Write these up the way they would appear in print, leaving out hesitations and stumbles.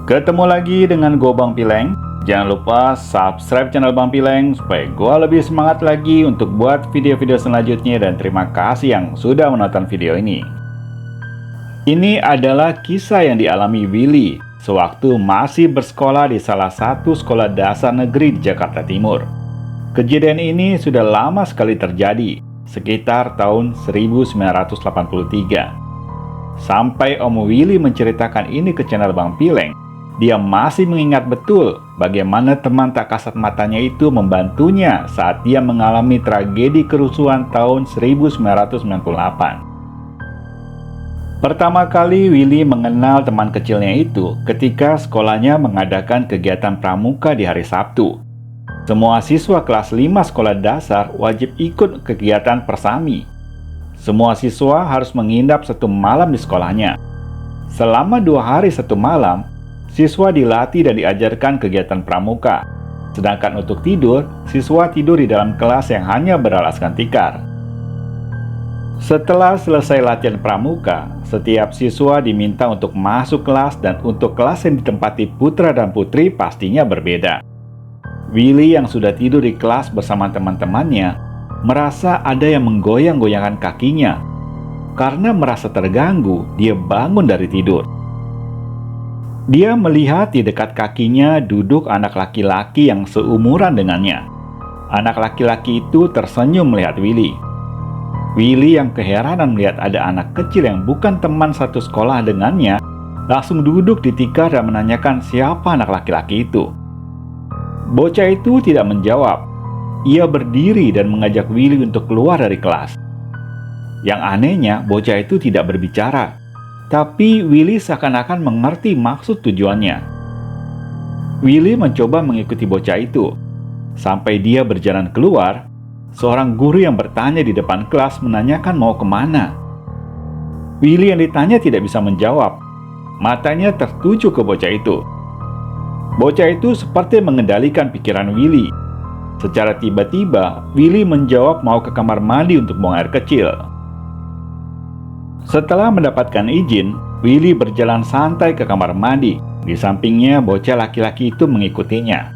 Ketemu lagi dengan gue Bang Pileng. Jangan lupa subscribe channel Bang Pileng supaya gue lebih semangat lagi untuk buat video-video selanjutnya, dan terima kasih yang sudah menonton video ini. Ini adalah kisah yang dialami Willy sewaktu masih bersekolah di salah satu sekolah dasar negeri di Jakarta Timur. Kejadian ini sudah lama sekali terjadi, sekitar tahun 1983. Sampai Om Willy menceritakan ini ke channel Bang Pileng, dia masih mengingat betul bagaimana teman tak kasat matanya itu membantunya saat dia mengalami tragedi kerusuhan tahun 1998. Pertama kali Willy mengenal teman kecilnya itu ketika sekolahnya mengadakan kegiatan pramuka di hari Sabtu. Semua siswa kelas 5 sekolah dasar wajib ikut kegiatan persami. Semua siswa harus menginap 1 malam di sekolahnya. Selama 2 hari 1 malam, siswa dilatih dan diajarkan kegiatan pramuka. Sedangkan untuk tidur, siswa tidur di dalam kelas yang hanya beralaskan tikar. Setelah selesai latihan pramuka, setiap siswa diminta untuk masuk kelas, dan untuk kelas yang ditempati putra dan putri pastinya berbeda. Willy yang sudah tidur di kelas bersama teman-temannya merasa ada yang menggoyang-goyangkan kakinya. Karena merasa terganggu, dia bangun dari tidur. Dia melihat di dekat kakinya duduk anak laki-laki yang seumuran dengannya. Anak laki-laki itu tersenyum melihat Willy. Willy yang keheranan melihat ada anak kecil yang bukan teman satu sekolah dengannya, langsung duduk di tikar dan menanyakan siapa anak laki-laki itu. Bocah itu tidak menjawab. Ia berdiri dan mengajak Willy untuk keluar dari kelas. Yang anehnya, bocah itu tidak berbicara. Tapi Willy seakan-akan mengerti maksud tujuannya. Willy mencoba mengikuti bocah itu. Sampai dia berjalan keluar, seorang guru yang bertanya di depan kelas menanyakan mau kemana. Willy yang ditanya tidak bisa menjawab. Matanya tertuju ke bocah itu. Bocah itu seperti mengendalikan pikiran Willy. Secara tiba-tiba, Willy menjawab mau ke kamar mandi untuk buang air kecil. Setelah mendapatkan izin, Willy berjalan santai ke kamar mandi. Di sampingnya, bocah laki-laki itu mengikutinya.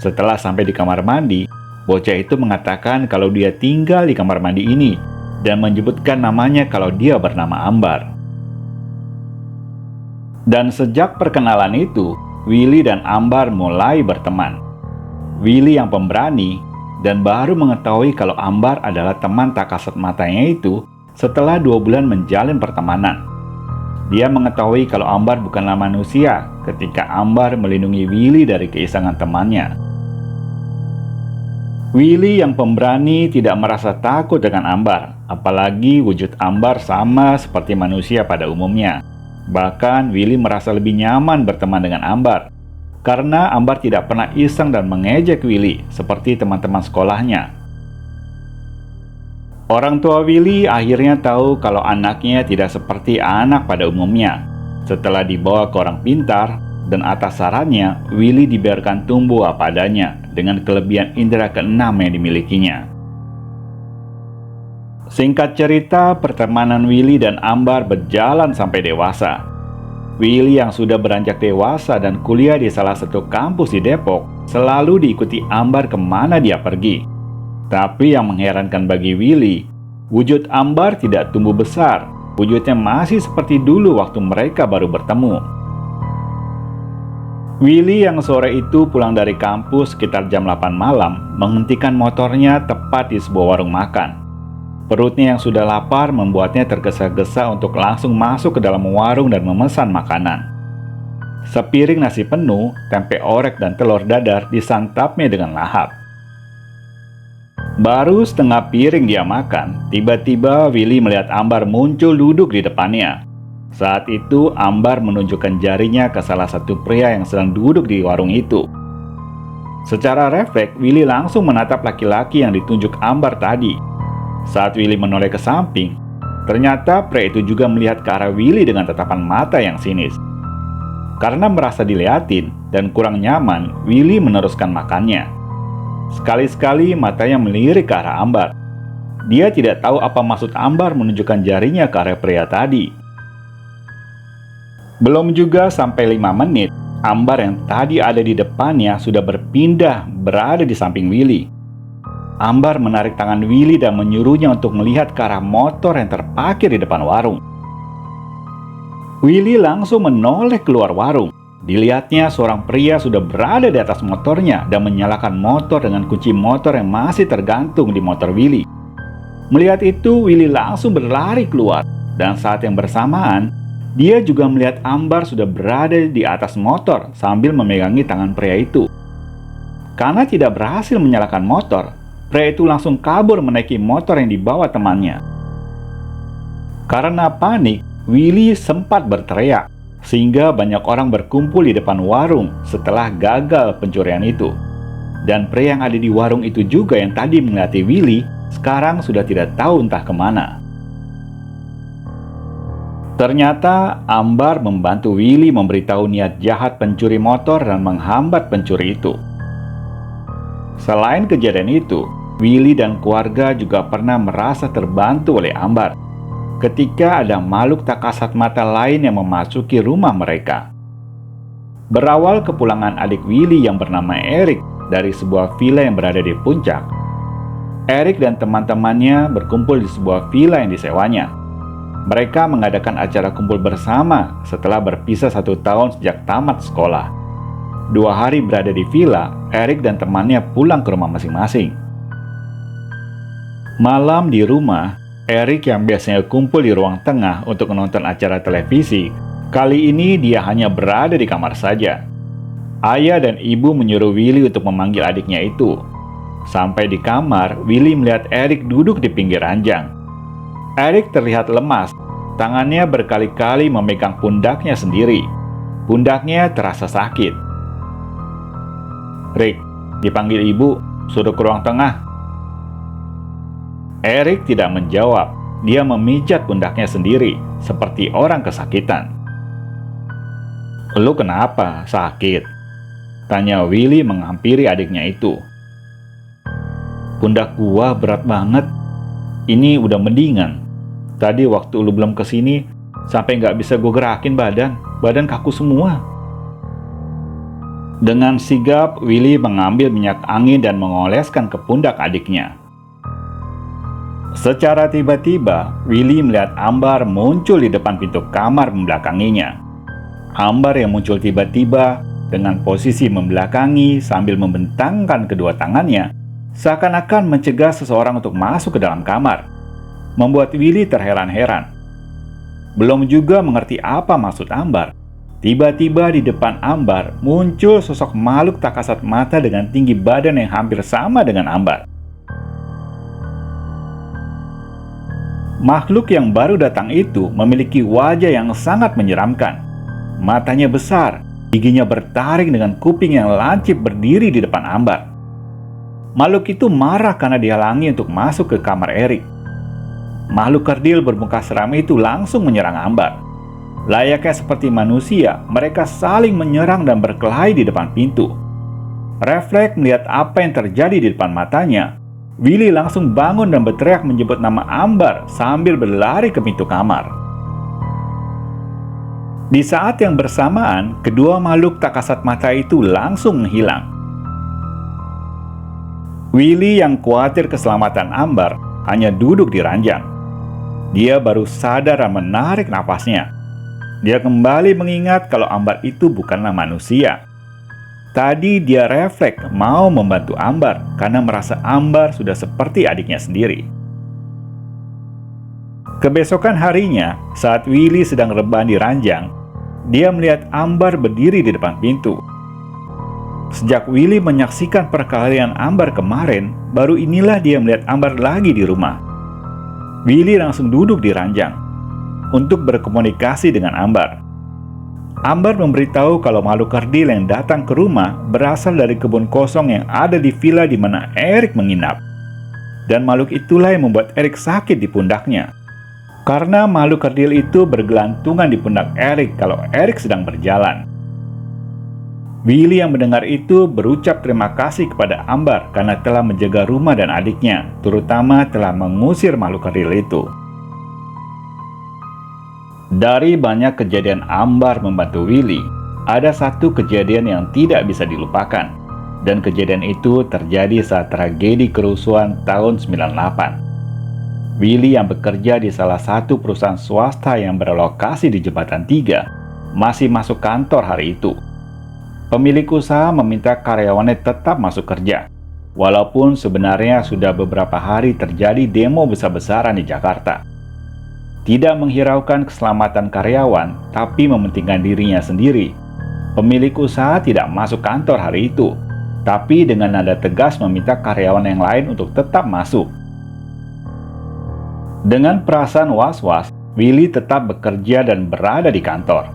Setelah sampai di kamar mandi, bocah itu mengatakan kalau dia tinggal di kamar mandi ini dan menyebutkan namanya kalau dia bernama Ambar. Dan sejak perkenalan itu, Willy dan Ambar mulai berteman. Willy yang pemberani dan baru mengetahui kalau Ambar adalah teman tak kasat matanya itu setelah 2 bulan menjalin pertemanan. Dia mengetahui kalau Ambar bukanlah manusia ketika Ambar melindungi Willy dari keisangan temannya. Willy yang pemberani tidak merasa takut dengan Ambar, apalagi wujud Ambar sama seperti manusia pada umumnya. Bahkan Willy merasa lebih nyaman berteman dengan Ambar, karena Ambar tidak pernah iseng dan mengejek Willy seperti teman-teman sekolahnya. Orang tua Willy akhirnya tahu kalau anaknya tidak seperti anak pada umumnya. Setelah dibawa ke orang pintar, dan atas sarannya, Willy dibiarkan tumbuh apa adanya dengan kelebihan indera keenam yang dimilikinya. Singkat cerita, pertemanan Willy dan Ambar berjalan sampai dewasa. Willy yang sudah beranjak dewasa dan kuliah di salah satu kampus di Depok, selalu diikuti Ambar kemana dia pergi. Tapi yang mengherankan bagi Willy, wujud Ambar tidak tumbuh besar. Wujudnya masih seperti dulu waktu mereka baru bertemu. Willy yang sore itu pulang dari kampus sekitar jam 8 malam, menghentikan motornya tepat di sebuah warung makan. Perutnya yang sudah lapar membuatnya tergesa-gesa untuk langsung masuk ke dalam warung dan memesan makanan. Sepiring nasi penuh, tempe orek dan telur dadar disantapnya dengan lahap. Baru setengah piring dia makan, tiba-tiba Willy melihat Ambar muncul duduk di depannya. Saat itu Ambar menunjukkan jarinya ke salah satu pria yang sedang duduk di warung itu. Secara refleks, Willy langsung menatap laki-laki yang ditunjuk Ambar tadi. Saat Willy menoleh ke samping, ternyata pria itu juga melihat ke arah Willy dengan tatapan mata yang sinis. Karena merasa dilihatin dan kurang nyaman, Willy meneruskan makannya. Sekali-sekali matanya melirik ke arah Ambar. Dia tidak tahu apa maksud Ambar menunjukkan jarinya ke arah pria tadi. Belum juga sampai 5 menit, Ambar yang tadi ada di depannya sudah berpindah berada di samping Willy. Ambar menarik tangan Willy dan menyuruhnya untuk melihat ke arah motor yang terparkir di depan warung. Willy langsung menoleh keluar warung. Dilihatnya seorang pria sudah berada di atas motornya dan menyalakan motor dengan kunci motor yang masih tergantung di motor Willy. Melihat itu, Willy langsung berlari keluar, dan saat yang bersamaan, dia juga melihat Ambar sudah berada di atas motor sambil memegangi tangan pria itu. Karena tidak berhasil menyalakan motor, pria itu langsung kabur menaiki motor yang dibawa temannya. Karena panik, Willy sempat berteriak, sehingga banyak orang berkumpul di depan warung setelah gagal pencurian itu. Dan pria yang ada di warung itu juga yang tadi mengeliati Willy, sekarang sudah tidak tahu entah kemana. Ternyata Ambar membantu Willy memberitahu niat jahat pencuri motor dan menghambat pencuri itu. Selain kejadian itu, Willy dan keluarga juga pernah merasa terbantu oleh Ambar ketika ada makhluk tak kasat mata lain yang memasuki rumah mereka. Berawal kepulangan adik Willy yang bernama Eric dari sebuah villa yang berada di puncak, Eric dan teman-temannya berkumpul di sebuah villa yang disewanya. Mereka mengadakan acara kumpul bersama setelah berpisah 1 tahun sejak tamat sekolah. 2 hari berada di villa, Eric dan temannya pulang ke rumah masing-masing. Malam di rumah, Eric yang biasanya kumpul di ruang tengah untuk menonton acara televisi, kali ini dia hanya berada di kamar saja. Ayah dan ibu menyuruh Willy untuk memanggil adiknya itu. Sampai di kamar, Willy melihat Eric duduk di pinggir ranjang. Eric terlihat lemas, tangannya berkali-kali memegang pundaknya sendiri. Pundaknya terasa sakit. "Rick, dipanggil ibu, suruh ke ruang tengah." Eric tidak menjawab. Dia memijat pundaknya sendiri, seperti orang kesakitan. "Lu kenapa? Sakit?" tanya Willy menghampiri adiknya itu. "Pundak gua berat banget. Ini udah mendingan. Tadi waktu lu belum kesini, sampai nggak bisa gua gerakin badan kaku semua." Dengan sigap, Willy mengambil minyak angin dan mengoleskan ke pundak adiknya. Secara tiba-tiba, Willy melihat Ambar muncul di depan pintu kamar membelakanginya. Ambar yang muncul tiba-tiba dengan posisi membelakangi sambil membentangkan kedua tangannya, seakan-akan mencegah seseorang untuk masuk ke dalam kamar, membuat Willy terheran-heran. Belum juga mengerti apa maksud Ambar, tiba-tiba di depan Ambar muncul sosok makhluk tak kasat mata dengan tinggi badan yang hampir sama dengan Ambar. Makhluk yang baru datang itu memiliki wajah yang sangat menyeramkan. Matanya besar, giginya bertaring dengan kuping yang lancip berdiri di depan Ambar. Makhluk itu marah karena dihalangi untuk masuk ke kamar Eric. Makhluk kerdil bermuka seram itu langsung menyerang Ambar. Layaknya seperti manusia, mereka saling menyerang dan berkelahi di depan pintu. Refleks melihat apa yang terjadi di depan matanya, Willy langsung bangun dan berteriak menyebut nama Ambar sambil berlari ke pintu kamar. Di saat yang bersamaan, kedua makhluk tak kasat mata itu langsung menghilang. Willy yang khawatir keselamatan Ambar hanya duduk di ranjang. Dia baru sadar dan menarik nafasnya. Dia kembali mengingat kalau Ambar itu bukanlah manusia. Tadi dia refleks mau membantu Ambar karena merasa Ambar sudah seperti adiknya sendiri. Kebesokan harinya, saat Willy sedang rebahan di ranjang, dia melihat Ambar berdiri di depan pintu. Sejak Willy menyaksikan perkelahian Ambar kemarin, baru inilah dia melihat Ambar lagi di rumah. Willy langsung duduk di ranjang untuk berkomunikasi dengan Ambar. Ambar memberitahu kalau makhluk kerdil yang datang ke rumah berasal dari kebun kosong yang ada di villa di mana Eric menginap. Dan makhluk itulah yang membuat Eric sakit di pundaknya. Karena makhluk kerdil itu bergelantungan di pundak Eric kalau Eric sedang berjalan. Willy yang mendengar itu berucap terima kasih kepada Ambar karena telah menjaga rumah dan adiknya, terutama telah mengusir makhluk kerdil itu. Dari banyak kejadian Ambar membantu Willy, ada satu kejadian yang tidak bisa dilupakan. Dan kejadian itu terjadi saat tragedi kerusuhan tahun 98. Willy yang bekerja di salah satu perusahaan swasta yang berlokasi di Jembatan 3 masih masuk kantor hari itu. Pemilik usaha meminta karyawannya tetap masuk kerja, walaupun sebenarnya sudah beberapa hari terjadi demo besar-besaran di Jakarta. Tidak menghiraukan keselamatan karyawan, tapi mementingkan dirinya sendiri. Pemilik usaha tidak masuk kantor hari itu, tapi dengan nada tegas meminta karyawan yang lain untuk tetap masuk. Dengan perasaan was-was, Willy tetap bekerja dan berada di kantor.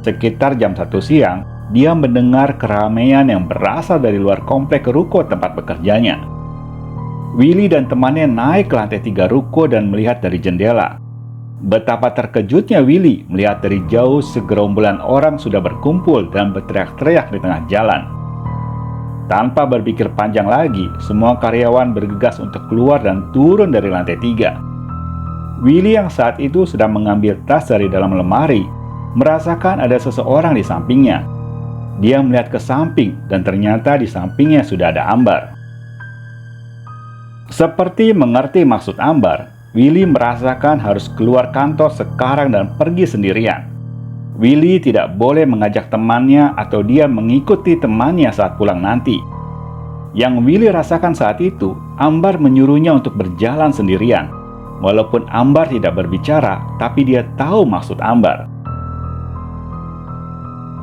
Sekitar jam 1 siang, dia mendengar keramaian yang berasal dari luar komplek ruko tempat bekerjanya. Willy dan temannya naik ke lantai 3 ruko dan melihat dari jendela. Betapa terkejutnya Willy melihat dari jauh segerombolan orang sudah berkumpul dan berteriak-teriak di tengah jalan. Tanpa berpikir panjang lagi, semua karyawan bergegas untuk keluar dan turun dari lantai 3. Willy yang saat itu sedang mengambil tas dari dalam lemari, merasakan ada seseorang di sampingnya. Dia melihat ke samping dan ternyata di sampingnya sudah ada Ambar. Seperti mengerti maksud Ambar, Willy merasakan harus keluar kantor sekarang dan pergi sendirian. Willy tidak boleh mengajak temannya atau dia mengikuti temannya saat pulang nanti. Yang Willy rasakan saat itu, Ambar menyuruhnya untuk berjalan sendirian. Walaupun Ambar tidak berbicara, tapi dia tahu maksud Ambar.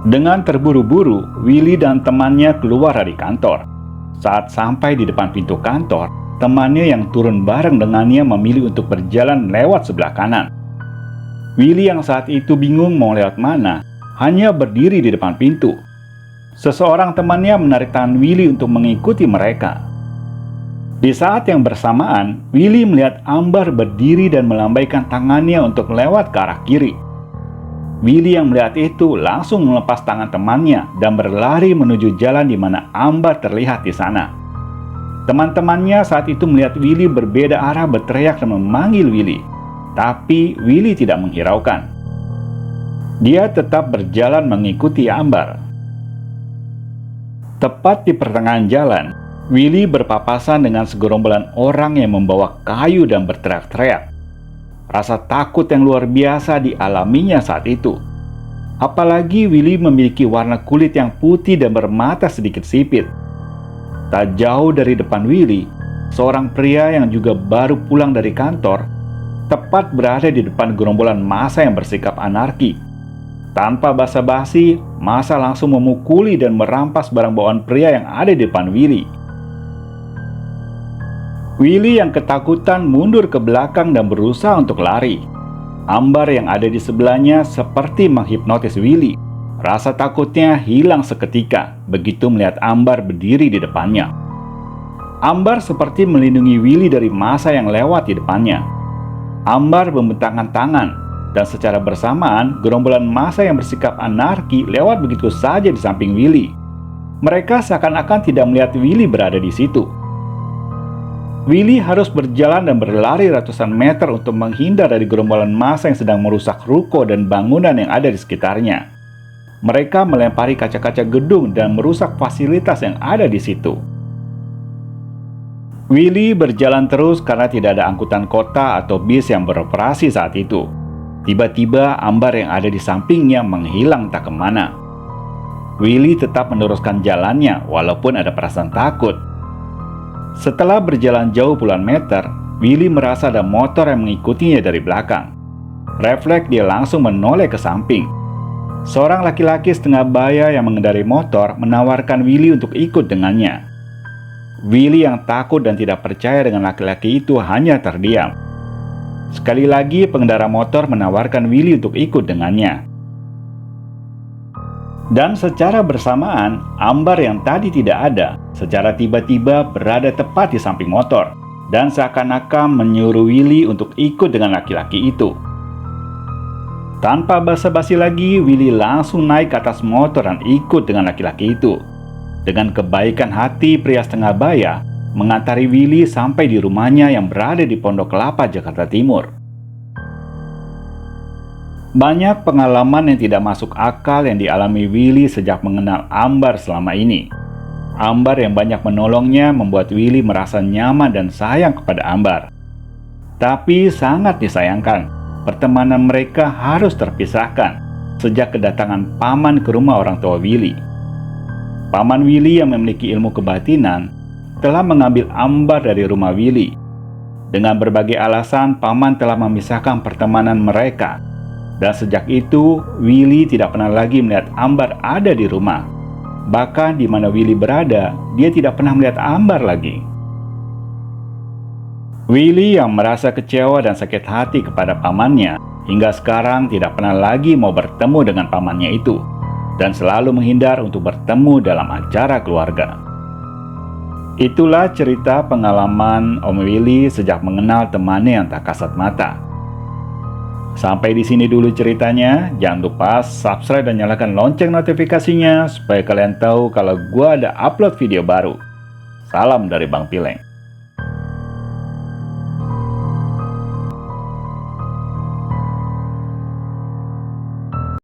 Dengan terburu-buru, Willy dan temannya keluar dari kantor. Saat sampai di depan pintu kantor, temannya yang turun bareng dengannya memilih untuk berjalan lewat sebelah kanan. Willy yang saat itu bingung mau lewat mana, hanya berdiri di depan pintu. Seseorang temannya menarik tangan Willy untuk mengikuti mereka. Di saat yang bersamaan, Willy melihat Ambar berdiri dan melambaikan tangannya untuk lewat ke arah kiri. Willy yang melihat itu langsung melepas tangan temannya dan berlari menuju jalan di mana Ambar terlihat di sana. Teman-temannya saat itu melihat Willy berbeda arah berteriak dan memanggil Willy. Tapi Willy tidak menghiraukan. Dia tetap berjalan mengikuti Ambar. Tepat di pertengahan jalan, Willy berpapasan dengan segerombolan orang yang membawa kayu dan berteriak-teriak. Rasa takut yang luar biasa dialaminya saat itu. Apalagi Willy memiliki warna kulit yang putih dan bermata sedikit sipit. Tak jauh dari depan Willy, seorang pria yang juga baru pulang dari kantor tepat berada di depan gerombolan massa yang bersikap anarki. Tanpa basa-basi, massa langsung memukuli dan merampas barang bawaan pria yang ada di depan Willy. Willy yang ketakutan mundur ke belakang dan berusaha untuk lari. Ambar yang ada di sebelahnya seperti menghipnotis Willy. Rasa takutnya hilang seketika begitu melihat Ambar berdiri di depannya. Ambar seperti melindungi Willy dari massa yang lewat di depannya. Ambar membentangkan tangan, dan secara bersamaan gerombolan massa yang bersikap anarki lewat begitu saja di samping Willy. Mereka seakan-akan tidak melihat Willy berada di situ. Willy harus berjalan dan berlari ratusan meter untuk menghindar dari gerombolan massa yang sedang merusak ruko dan bangunan yang ada di sekitarnya. Mereka melempari kaca-kaca gedung dan merusak fasilitas yang ada di situ. Willy berjalan terus karena tidak ada angkutan kota atau bis yang beroperasi saat itu. Tiba-tiba Ambar yang ada di sampingnya menghilang tak kemana. Willy tetap meneruskan jalannya walaupun ada perasaan takut. Setelah berjalan jauh puluhan meter, Willy merasa ada motor yang mengikutinya dari belakang. Refleks dia langsung menoleh ke samping. Seorang laki-laki setengah baya yang mengendarai motor menawarkan Willy untuk ikut dengannya. Willy yang takut dan tidak percaya dengan laki-laki itu hanya terdiam. Sekali lagi pengendara motor menawarkan Willy untuk ikut dengannya. Dan secara bersamaan, Ambar yang tadi tidak ada, secara tiba-tiba berada tepat di samping motor, dan seakan-akan menyuruh Willy untuk ikut dengan laki-laki itu. Tanpa basa-basi lagi, Willy langsung naik ke atas motor dan ikut dengan laki-laki itu. Dengan kebaikan hati, pria setengah baya mengantari Willy sampai di rumahnya yang berada di Pondok Kelapa, Jakarta Timur. Banyak pengalaman yang tidak masuk akal yang dialami Willy sejak mengenal Ambar selama ini. Ambar yang banyak menolongnya membuat Willy merasa nyaman dan sayang kepada Ambar. Tapi sangat disayangkan, pertemanan mereka harus terpisahkan sejak kedatangan paman ke rumah orang tua Willy. Paman Willy yang memiliki ilmu kebatinan telah mengambil Ambar dari rumah Willy. Dengan berbagai alasan, paman telah memisahkan pertemanan mereka. Dan sejak itu, Willy tidak pernah lagi melihat Ambar ada di rumah. Bahkan di mana Willy berada, dia tidak pernah melihat Ambar lagi. Willy yang merasa kecewa dan sakit hati kepada pamannya, hingga sekarang tidak pernah lagi mau bertemu dengan pamannya itu, dan selalu menghindar untuk bertemu dalam acara keluarga. Itulah cerita pengalaman Om Willy sejak mengenal temannya yang tak kasat mata. Sampai di sini dulu ceritanya. Jangan lupa subscribe dan nyalakan lonceng notifikasinya supaya kalian tahu kalau gua ada upload video baru. Salam dari Bang Pileng.